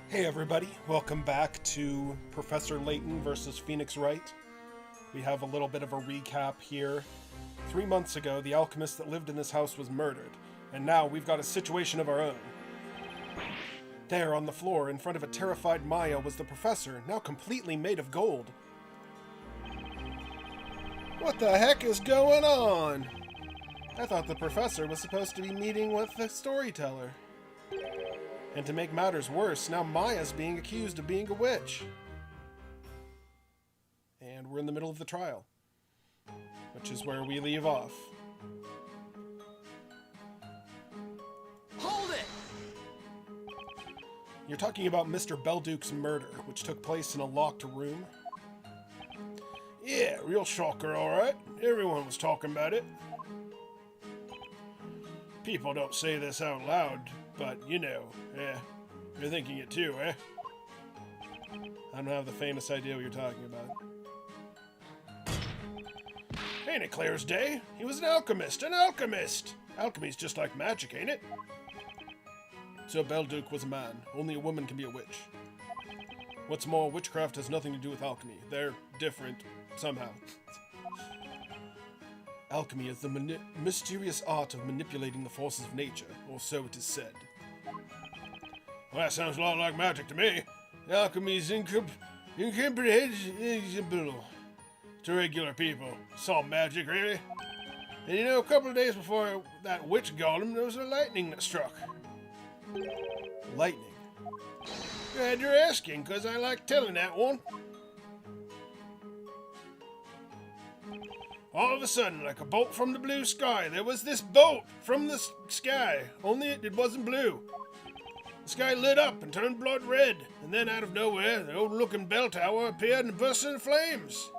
Hey everybody, welcome back to Professor Layton versus Phoenix Wright. We have a little bit of a recap here. 3 months ago, the alchemist that lived in this house was murdered, and now we've got a situation of our own. There on the floor, in front of a terrified Maya, was the professor, now completely made of gold. What the heck is going on? I thought the professor was supposed to be meeting with the storyteller. And to make matters worse, now Maya's being accused of being a witch. And we're in the middle of the trial, which is where we leave off. Hold it! You're talking about Mr. Belduke's murder, which took place in a locked room? Yeah, real shocker, alright. Everyone was talking about it. People don't say this out loud, but, you know, you're thinking it too, eh? I don't have the faintest idea what you're talking about. Ain't it clear as day? He was an alchemist! An alchemist! Alchemy's just like magic, ain't it? So Belduke was a man. Only a woman can be a witch. What's more, witchcraft has nothing to do with alchemy. They're different, somehow. Alchemy is the mysterious art of manipulating the forces of nature, or so it is said. Well, that sounds a lot like magic to me. Alchemy is incomprehensible to regular people. It's all magic, really. And you know, a couple of days before that witch golem, there was a lightning that struck. Lightning? Glad you're asking, because I like telling that one. All of a sudden, like a bolt from the blue sky, there was this bolt from the sky, only it wasn't blue. The sky lit up and turned blood red, and then out of nowhere, the old-looking bell tower appeared and burst into flames.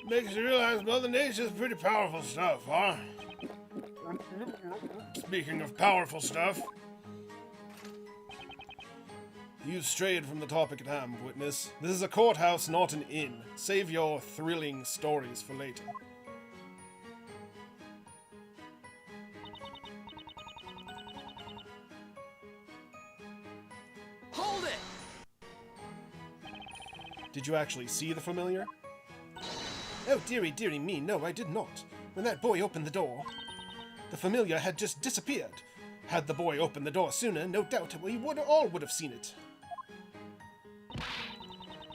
Makes you realize Mother Nature's pretty powerful stuff, huh? Speaking of powerful stuff, you've strayed from the topic at hand, witness. This is a courthouse, not an inn. Save your thrilling stories for later. Hold it! Did you actually see the familiar? Oh, dearie, dearie me, no, I did not. When that boy opened the door, the familiar had just disappeared. Had the boy opened the door sooner, no doubt we all would have seen it.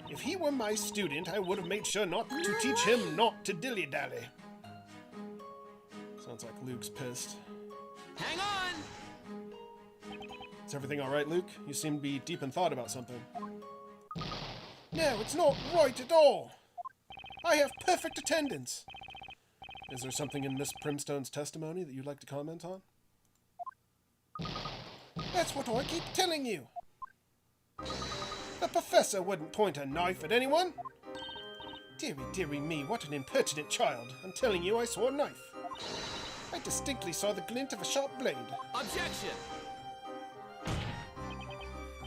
If he were my student, I would have made sure not to teach him not to dilly-dally. Sounds like Luke's pissed. Hang on! Is everything alright, Luke? You seem to be deep in thought about something. No, it's not right at all. I have perfect attendance. Is there something in Miss Primstone's testimony that you'd like to comment on? That's what I keep telling you. The professor wouldn't point a knife at anyone. Dearie, dearie me, what an impertinent child. I'm telling you, I saw a knife. I distinctly saw the glint of a sharp blade. Objection!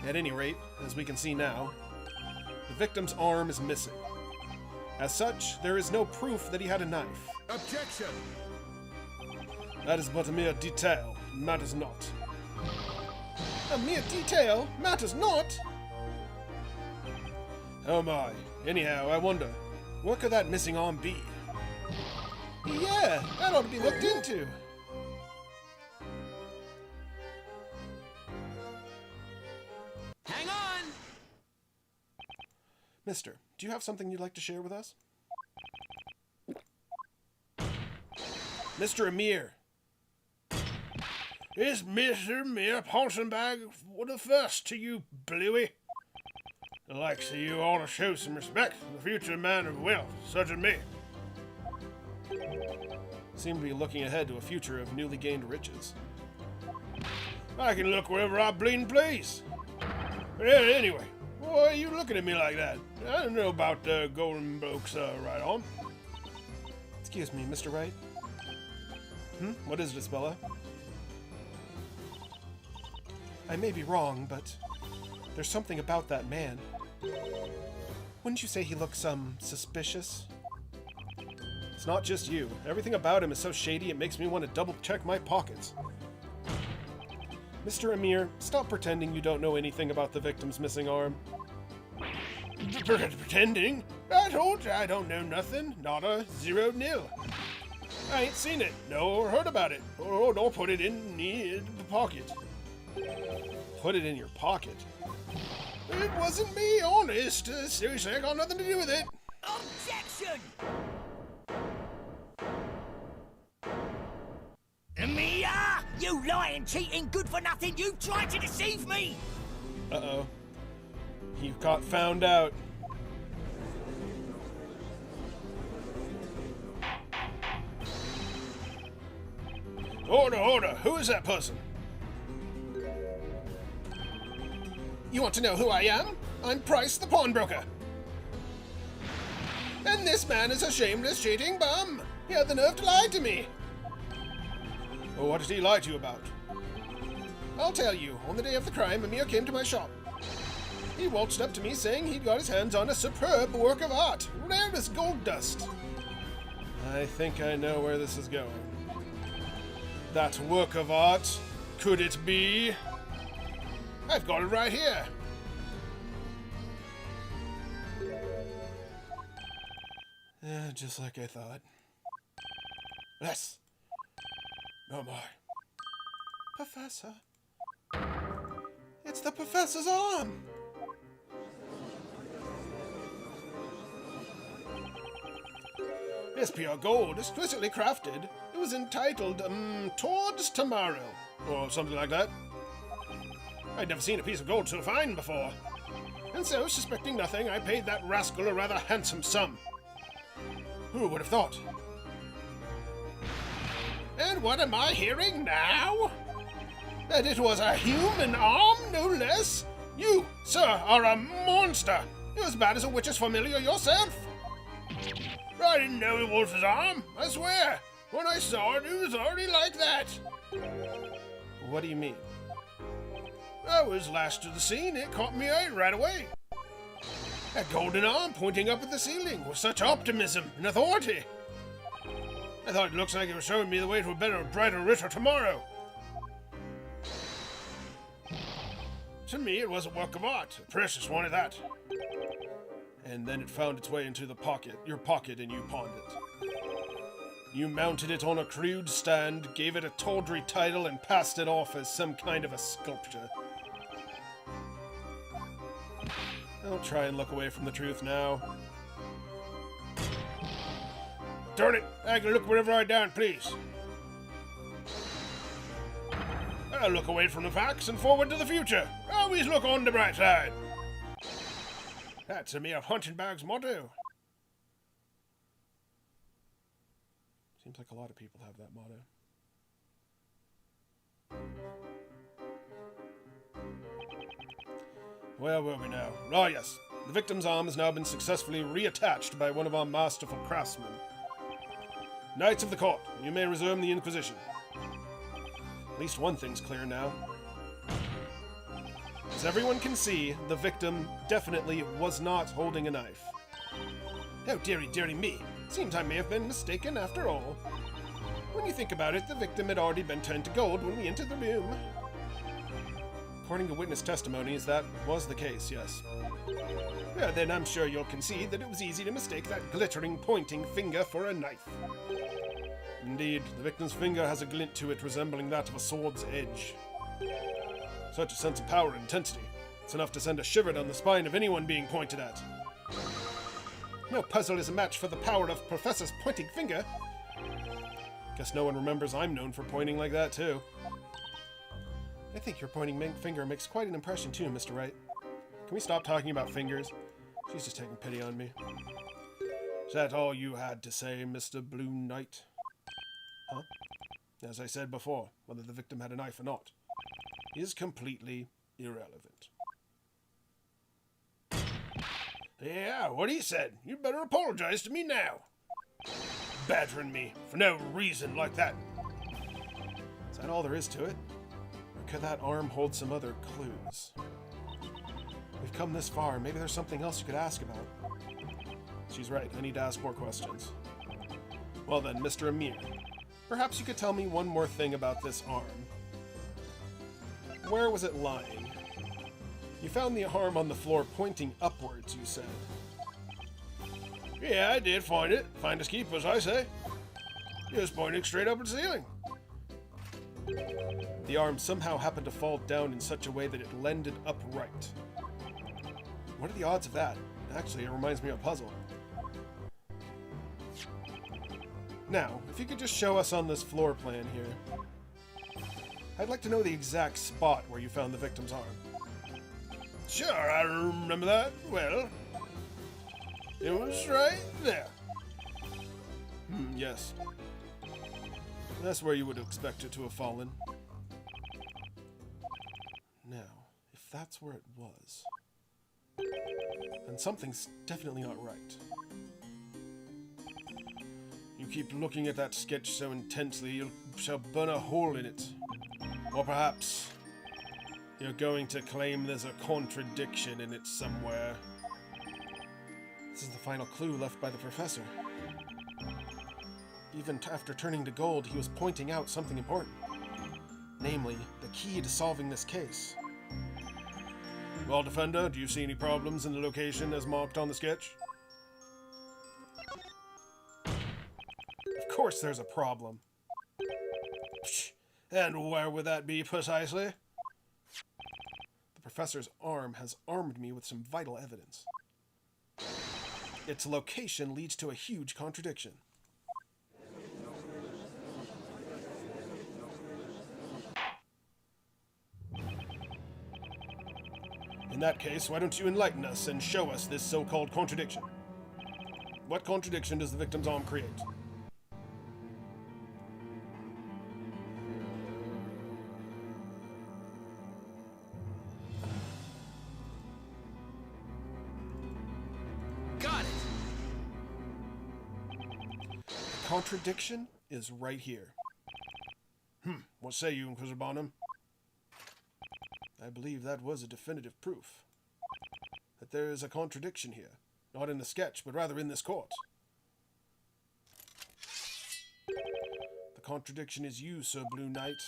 At any rate, as we can see now, the victim's arm is missing. As such, there is no proof that he had a knife. Objection! That is but a mere detail. Matters not. A mere detail? Matters not? Oh my. Anyhow, I wonder, what could that missing arm be? Yeah, that ought to be looked into. Hang on! Mister, do you have something you'd like to share with us? Mr. Amir. It's Mr. Amir Ponsonbag for the first to you, Bluey. The likes of you ought to show some respect for the future man of wealth, such as me. Seem to be looking ahead to a future of newly gained riches. I can look wherever I bleedin' please. Yeah, anyway, why are you looking at me like that? I don't know about golden blokes, right on. Excuse me, Mr. Wright? What is it, Isabella? I may be wrong, but there's something about that man. Wouldn't you say he looks, suspicious? It's not just you. Everything about him is so shady it makes me want to double-check my pockets. Mr. Amir, stop pretending you don't know anything about the victim's missing arm. Pretending? I told you I don't know nothing. Nada, 0, nil. I ain't seen it, nor heard about it, or put it in the pocket. Put it in your pocket. It wasn't me, honest. Seriously, I got nothing to do with it. Objection! Mia! You lying, cheating, good for nothing! You tried to deceive me! Uh-oh. He got found out. Order! Who is that person? You want to know who I am? I'm Price the pawnbroker. And this man is a shameless cheating bum. He had the nerve to lie to me. Well, what did he lie to you about? I'll tell you, on the day of the crime, Amir came to my shop. He waltzed up to me saying he'd got his hands on a superb work of art, rare as gold dust. I think I know where this is going. That work of art, could it be? I've got it right here. Yeah, just like I thought. Yes. Oh my. Professor. It's the professor's arm. It's pure gold, exquisitely crafted. It was entitled, Towards Tomorrow, or something like that. I'd never seen a piece of gold so fine before. And so, suspecting nothing, I paid that rascal a rather handsome sum. Who would have thought? And what am I hearing now? That it was a human arm, no less? You, sir, are a monster! You're as bad as a witch's familiar yourself! I didn't know it was his arm, I swear! When I saw it, it was already like that! What do you mean? I was last to the scene, it caught me eye right away. That golden arm pointing up at the ceiling with such optimism and authority. I thought it looks like it was showing me the way to a better, brighter, richer tomorrow. To me, it was a work of art, a precious one at that. And then it found its way into your pocket, and you pawned it. You mounted it on a crude stand, gave it a tawdry title, and passed it off as some kind of a sculpture. Don't try and look away from the truth now. Darn it, I can look wherever I down, please. I'll look away from the facts and forward to the future. Always look on the bright side. That's a mere punching bag's motto. Seems like a lot of people have that motto. Where were we now? Ah, yes. The victim's arm has now been successfully reattached by one of our masterful craftsmen. Knights of the court, you may resume the Inquisition. At least one thing's clear now. As everyone can see, the victim definitely was not holding a knife. Oh, dearie me. Seems I may have been mistaken after all. When you think about it, the victim had already been turned to gold when we entered the room. According to witness testimonies, that was the case, yes. Well, then I'm sure you'll concede that it was easy to mistake that glittering pointing finger for a knife. Indeed, the victim's finger has a glint to it resembling that of a sword's edge. Such a sense of power and intensity. It's enough to send a shiver down the spine of anyone being pointed at. No puzzle is a match for the power of Professor's pointing finger. Guess no one remembers I'm known for pointing like that, too. I think your pointing finger makes quite an impression, too, Mr. Wright. Can we stop talking about fingers? She's just taking pity on me. Is that all you had to say, Mr. Blue Knight? Huh? As I said before, whether the victim had a knife or not is completely irrelevant. Yeah, what he said. You'd better apologize to me now. Badgering me for no reason like that. Is that all there is to it? Or could that arm hold some other clues? We've come this far. Maybe there's something else you could ask about. She's right. I need to ask more questions. Well then, Mr. Amir, perhaps you could tell me one more thing about this arm. Where was it lying? You found the arm on the floor pointing upwards, you said. Yeah, I did find it. Finders keepers, I say. It was pointing straight up at the ceiling. The arm somehow happened to fall down in such a way that it landed upright. What are the odds of that? Actually, it reminds me of a puzzle. Now, if you could just show us on this floor plan here. I'd like to know the exact spot where you found the victim's arm. Sure, I remember that. Well, it was right there. Yes. That's where you would expect it to have fallen. Now, if that's where it was, then something's definitely not right. You keep looking at that sketch so intensely, you shall burn a hole in it. Or perhaps you're going to claim there's a contradiction in it somewhere. This is the final clue left by the professor. Even after turning to gold, he was pointing out something important. Namely, the key to solving this case. Well, Defender, do you see any problems in the location as marked on the sketch? Of course there's a problem. And where would that be precisely? The professor's arm has armed me with some vital evidence. Its location leads to a huge contradiction. In that case, why don't you enlighten us and show us this so-called contradiction? What contradiction does the victim's arm create? Got it! The contradiction is right here. What say you, Inquisitor Barnum? I believe that was a definitive proof that there is a contradiction here. Not in the sketch, but rather in this court. The contradiction is you, Sir Blue Knight.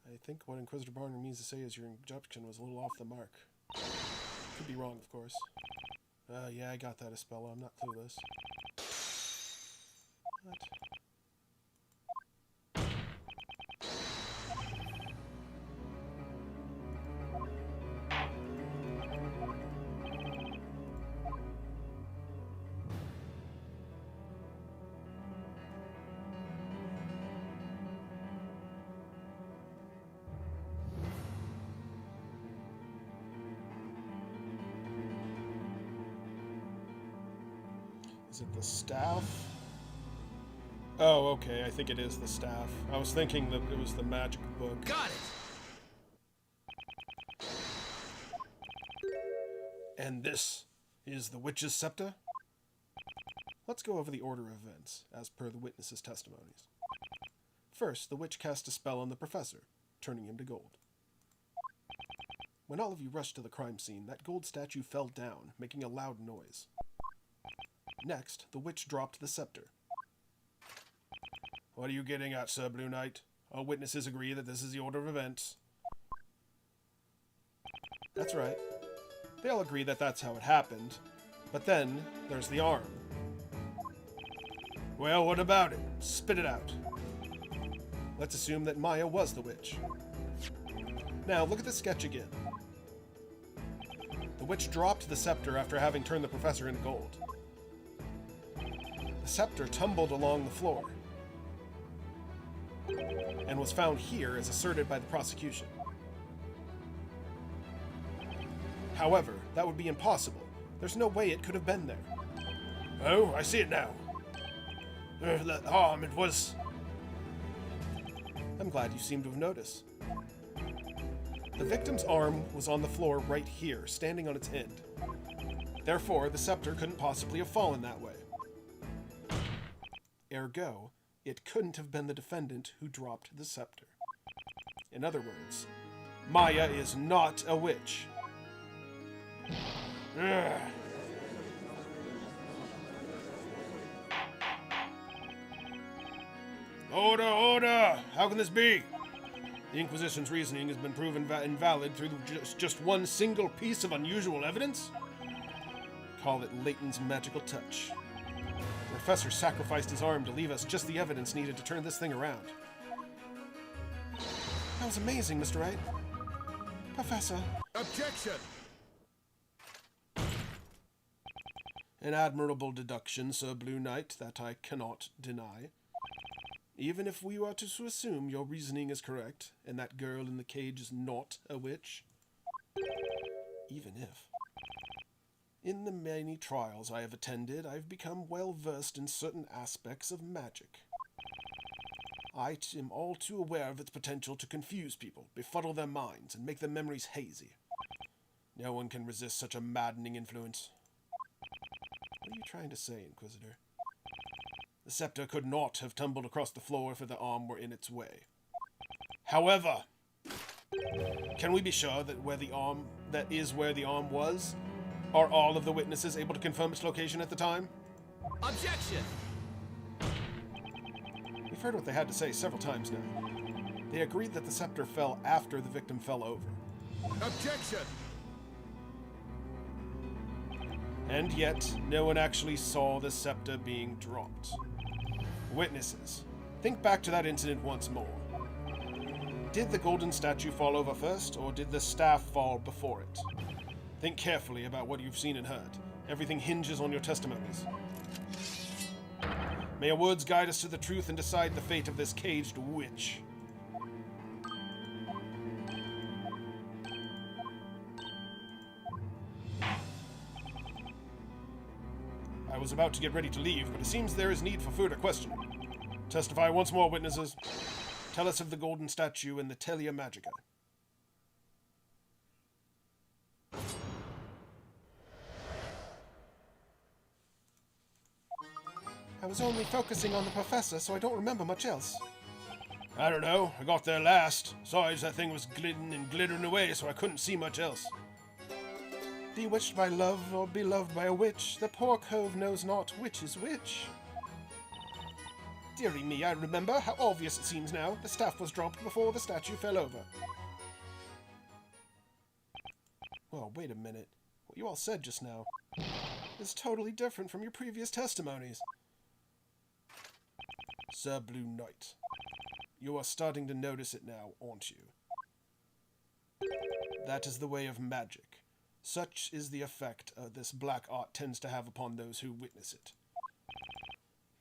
I think what Inquisitor Barnum means to say is your objection was a little off the mark. Could be wrong, of course. Yeah, I got that, Espella. I'm not clueless. What? Is it the staff? Oh, okay, I think it is the staff. I was thinking that it was the magic book. Got it! And this is the witch's scepter? Let's go over the order of events, as per the witnesses' testimonies. First, the witch cast a spell on the professor, turning him to gold. When all of you rushed to the crime scene, that gold statue fell down, making a loud noise. Next, the witch dropped the scepter. What are you getting at, Sir Blue Knight? All witnesses agree that this is the order of events. That's right. They all agree that that's how it happened. But then, there's the arm. Well, what about it? Spit it out. Let's assume that Maya was the witch. Now, look at the sketch again. The witch dropped the scepter after having turned the professor into gold. The scepter tumbled along the floor and was found here as asserted by the prosecution. However, that would be impossible. There's no way it could have been there. Oh, I see it now. That arm, it was... I'm glad you seem to have noticed. The victim's arm was on the floor right here, standing on its end. Therefore, the scepter couldn't possibly have fallen that way. Ergo, it couldn't have been the defendant who dropped the scepter. In other words, Maya is not a witch. Ugh. Order, order! How can this be? The Inquisition's reasoning has been proven invalid through just one single piece of unusual evidence? Call it Layton's magical touch. The professor sacrificed his arm to leave us just the evidence needed to turn this thing around. That was amazing, Mr. Wright. Professor. Objection! An admirable deduction, Sir Blue Knight, that I cannot deny. Even if we are to assume your reasoning is correct, and that girl in the cage is not a witch. Even if. In the many trials I have attended, I have become well versed in certain aspects of magic. I am all too aware of its potential to confuse people, befuddle their minds, and make their memories hazy. No one can resist such a maddening influence. What are you trying to say, Inquisitor? The scepter could not have tumbled across the floor if the arm were in its way. However, can we be sure that where the arm was? Are all of the witnesses able to confirm its location at the time? Objection! We've heard what they had to say several times now. They agreed that the scepter fell after the victim fell over. Objection! And yet, no one actually saw the scepter being dropped. Witnesses, think back to that incident once more. Did the golden statue fall over first, or did the staff fall before it? Think carefully about what you've seen and heard. Everything hinges on your testimonies. May your words guide us to the truth and decide the fate of this caged witch. I was about to get ready to leave, but it seems there is need for further questioning. Testify once more, witnesses. Tell us of the golden statue and the Telia Magica. I was only focusing on the professor, so I don't remember much else. I don't know. I got there last. Besides, that thing was glidden and glittering away, so I couldn't see much else. Bewitched by love or beloved by a witch, the poor cove knows not which is which. Dearie me, I remember. How obvious it seems now. The staff was dropped before the statue fell over. Well, wait a minute. What you all said just now is totally different from your previous testimonies. Sir Blue Knight, you are starting to notice it now, aren't you? That is the way of magic. Such is the effect this black art tends to have upon those who witness it.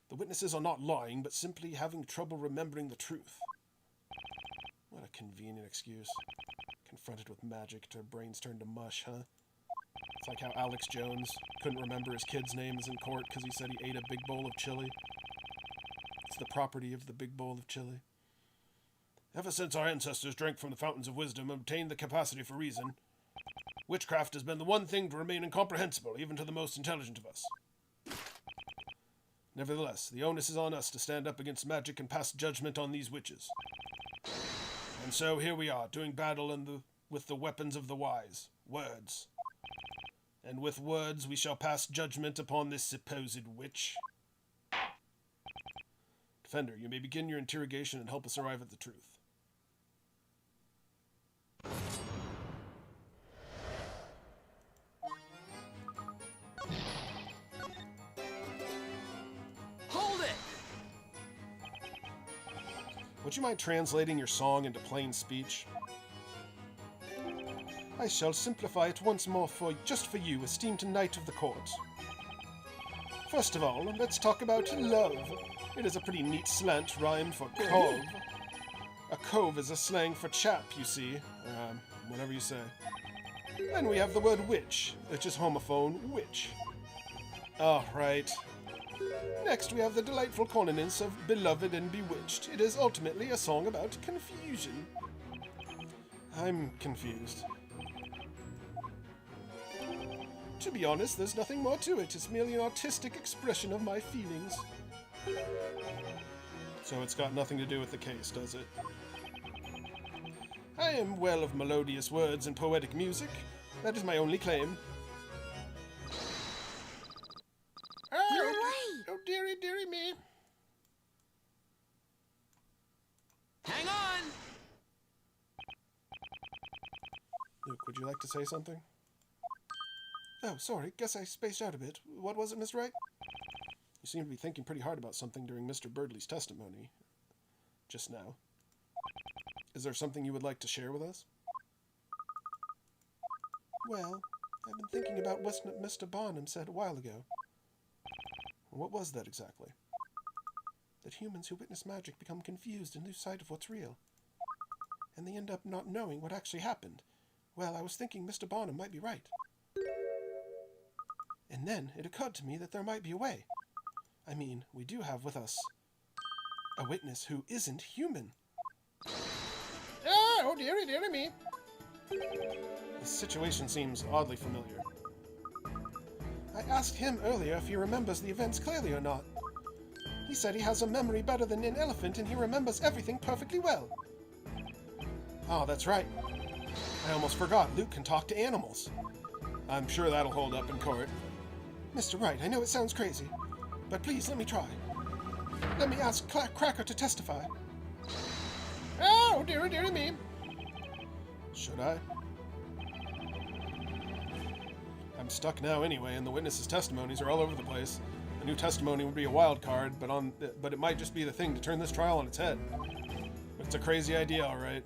The witnesses are not lying, but simply having trouble remembering the truth. What a convenient excuse. Confronted with magic, their brains turn to mush, huh? It's like how Alex Jones couldn't remember his kid's names in court because he said he ate a big bowl of chili. It's the property of the big bowl of chili. Ever since our ancestors drank from the fountains of wisdom and obtained the capacity for reason, witchcraft has been the one thing to remain incomprehensible, even to the most intelligent of us. Nevertheless, the onus is on us to stand up against magic and pass judgment on these witches. And so here we are, doing battle with the weapons of the wise, words. And with words we shall pass judgment upon this supposed witch. Defender, you may begin your interrogation and help us arrive at the truth. Hold it! Would you mind translating your song into plain speech? I shall simplify it once more just for you, esteemed knight of the court. First of all, let's talk about love. It is a pretty neat slant rhyme for cove. A cove is a slang for chap, you see. Whatever you say. Then we have the word witch, which is homophone witch. Oh, right. Next, we have the delightful consonants of beloved and bewitched. It is ultimately a song about confusion. I'm confused. To be honest, there's nothing more to it. It's merely an artistic expression of my feelings. So it's got nothing to do with the case, does it? I am well of melodious words and poetic music. That is my only claim. Oh, dearie, dearie me. Hang on! Luke, would you like to say something? Oh, sorry. Guess I spaced out a bit. What was it, Miss Wright? You seem to be thinking pretty hard about something during Mr. Birdley's testimony just now. Is there something you would like to share with us? Well, I've been thinking about what Mr. Barnum said a while ago. What was that exactly? That humans who witness magic become confused and lose sight of what's real. And they end up not knowing what actually happened. Well, I was thinking Mr. Barnum might be right. And then it occurred to me that there might be a way. I mean, we do have with us a witness who isn't human. Oh, dearie, dearie me. The situation seems oddly familiar. I asked him earlier if he remembers the events clearly or not. He said he has a memory better than an elephant and he remembers everything perfectly well. Oh, that's right. I almost forgot. Luke can talk to animals. I'm sure that'll hold up in court. Mr. Wright, I know it sounds crazy, but please let me try. Let me ask Cracker to testify. Oh, dearie, dearie me. Should I? I'm stuck now anyway, and the witnesses' testimonies are all over the place. A new testimony would be a wild card, but it might just be the thing to turn this trial on its head. But it's a crazy idea, all right.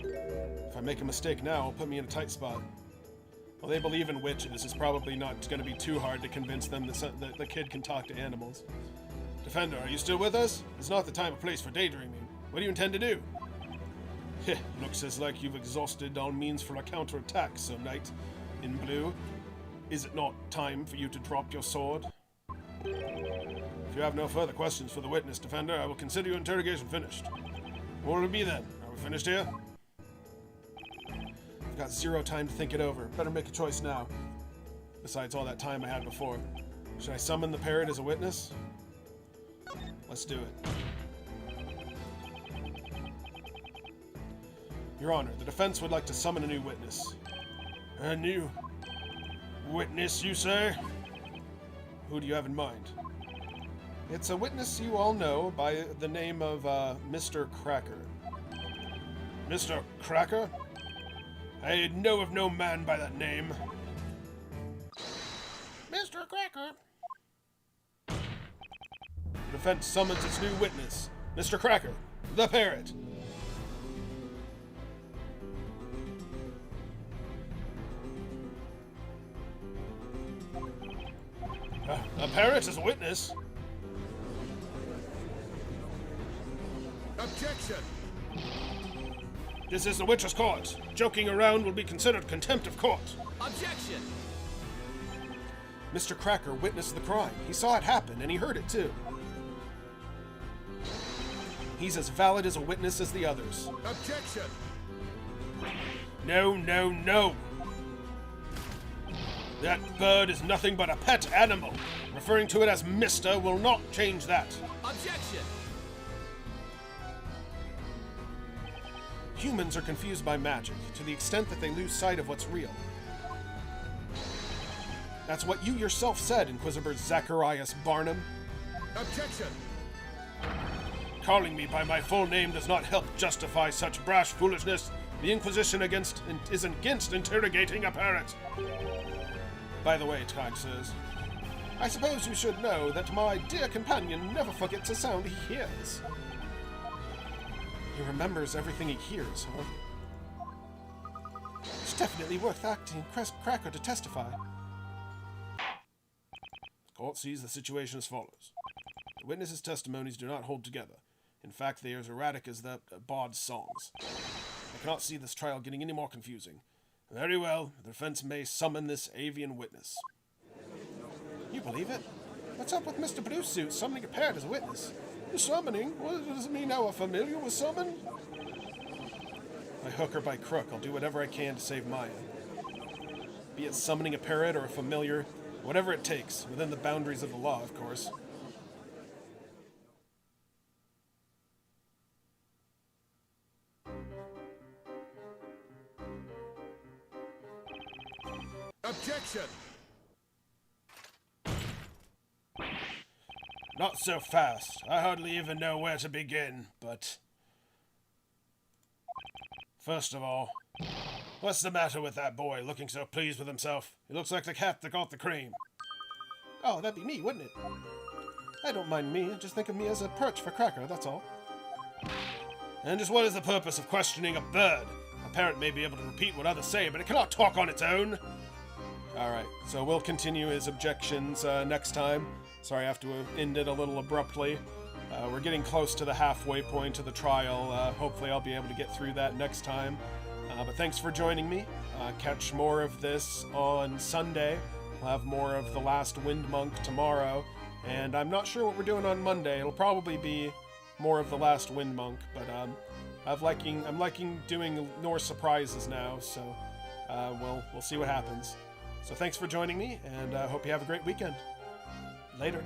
If I make a mistake now, it'll put me in a tight spot. Well, they believe in witches. It's probably not going to be too hard to convince them that the kid can talk to animals. Defender, are you still with us? It's not the time or place for daydreaming. What do you intend to do? Heh, looks as like you've exhausted all means for a counterattack, Sir Knight in Blue. Is it not time for you to drop your sword? If you have no further questions for the witness, Defender, I will consider your interrogation finished. What will it be then? Are we finished here? I've got zero time to think it over. Better make a choice now. Besides all that time I had before. Should I summon the parrot as a witness? Let's do it. Your Honor, the defense would like to summon a new witness. A new witness, you say? Who do you have in mind? It's a witness you all know by the name of Mr. Cracker. Mr. Cracker? I know of no man by that name. Mr. Cracker. The defense summons its new witness, Mr. Cracker, the parrot. A parrot is a witness. Objection! This is the witch's court. Joking around will be considered contempt of court. Objection! Mr. Cracker witnessed the crime. He saw it happen, and he heard it too. He's as valid as a witness as the others. Objection! No, no, no! That bird is nothing but a pet animal. Referring to it as Mister will not change that. Objection! Humans are confused by magic, to the extent that they lose sight of what's real. That's what you yourself said, Inquisitor Zacharias Barnum. Objection! Calling me by my full name does not help justify such brash foolishness. The Inquisition is against interrogating a parrot. By the way, kind sirs, I suppose you should know that my dear companion never forgets a sound he hears. He remembers everything he hears, huh? It's definitely worth asking Cracker to testify. The court sees the situation as follows. The witnesses' testimonies do not hold together. In fact, they are as erratic as the Bard's songs. I cannot see this trial getting any more confusing. Very well, the defense may summon this avian witness. You believe it? What's up with Mr. Blue Suit summoning a parrot as a witness? Summoning? What does it mean now? A familiar was summoned? By hook or by crook, I'll do whatever I can to save Maya. Be it summoning a parrot or a familiar, whatever it takes, within the boundaries of the law, of course. Objection! Not so fast. I hardly even know where to begin, but... First of all, What's the matter with that boy, looking so pleased with himself? He looks like the cat that got the cream. Oh, that'd be me, wouldn't it? I don't mind me. Just think of me as a perch for Cracker, that's all. And just what is the purpose of questioning a bird? A parrot may be able to repeat what others say, but it cannot talk on its own. Alright, so we'll continue his objections next time. Sorry I have to end it a little abruptly. We're getting close to the halfway point of the trial. Hopefully I'll be able to get through that next time. But thanks for joining me. Catch more of this on Sunday. We'll have more of The Last Wind Monk tomorrow. And I'm not sure what we're doing on Monday. It'll probably be more of The Last Wind Monk. But I'm liking doing more surprises now. So we'll see what happens. So thanks for joining me, and I hope you have a great weekend. Later.